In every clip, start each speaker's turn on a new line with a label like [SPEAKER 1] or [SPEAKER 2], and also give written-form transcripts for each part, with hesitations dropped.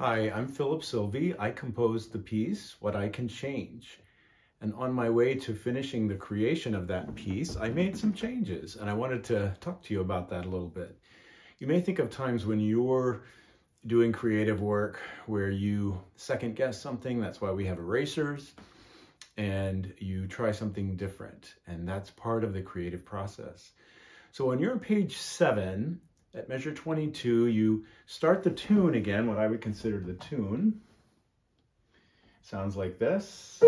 [SPEAKER 1] Hi, I'm Silvey. I composed the piece, What I Can Change. And on my way to finishing the creation of that piece, I made some changes, and I wanted to talk to you about that a little bit. You may think of times when you're doing creative work where you second guess something. That's why we have erasers, and you try something different, and that's part of the creative process. So on your page 7, at measure 22, you start the tune again, what I would consider the tune. Sounds like this.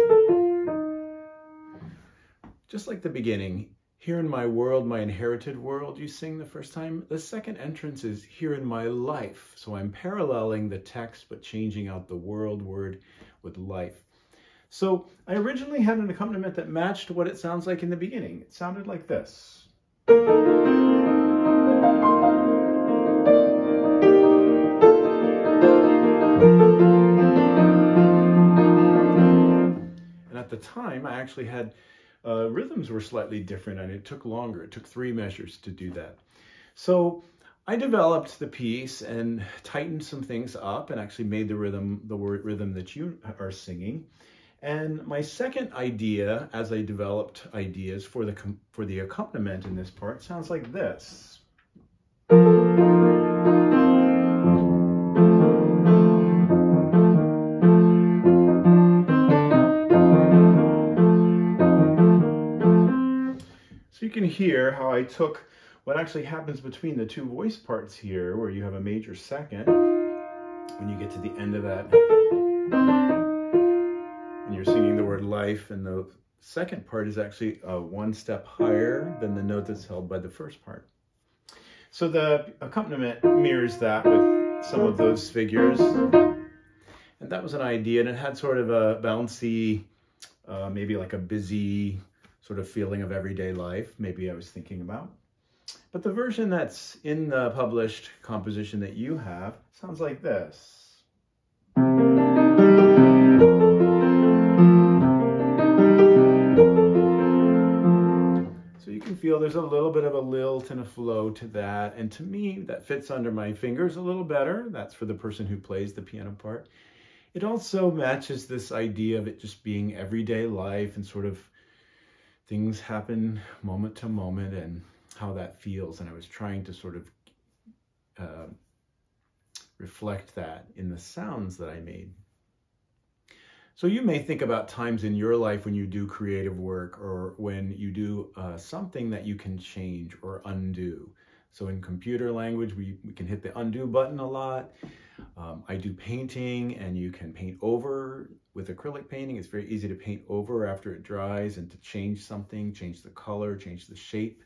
[SPEAKER 1] Just like the beginning, here in my world, my inherited world, you sing the first time. The second entrance is here in my life. So I'm paralleling the text, but changing out the world word with life. So I originally had an accompaniment that matched what it sounds like in the beginning. It sounded like this. And at the time, I actually had rhythms were slightly different, and it took longer. It took 3 measures to do that. So I developed the piece and tightened some things up and actually made the rhythm that you are singing. And my second idea, as I developed ideas for the accompaniment in this part, sounds like this. So you can hear how I took what actually happens between the 2 voice parts here, where you have a major second. When you get to the end of that, and you're singing the word life, and the second part is actually 1 step higher than the note that's held by the first part. So the accompaniment mirrors that with some of those figures. And that was an idea, and it had sort of a bouncy, maybe like a busy sort of feeling of everyday life, maybe I was thinking about. But the version that's in the published composition that you have sounds like this. So you can feel there's a little bit of a lilt and a flow to that, and to me that fits under my fingers a little better. That's for the person who plays the piano part. It also matches this idea of it just being everyday life, and sort of things happen moment to moment, and how that feels. And I was trying to sort of reflect that in the sounds that I made. So you may think about times in your life when you do creative work, or when you do something that you can change or undo. So in computer language, we can hit the undo button a lot. I do painting, and you can paint over with acrylic painting. It's very easy to paint over after it dries and to change something, change the color, change the shape.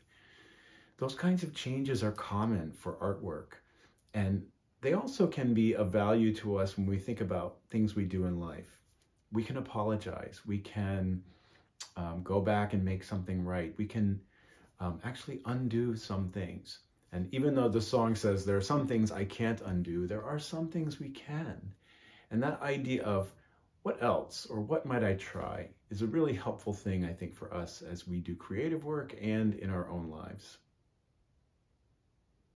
[SPEAKER 1] Those kinds of changes are common for artwork. And they also can be of value to us when we think about things we do in life. We can apologize. We can go back and make something right. We can actually undo some things. And even though the song says there are some things I can't undo, there are some things we can. And that idea of what else, or what might I try, is a really helpful thing, I think, for us as we do creative work and in our own lives.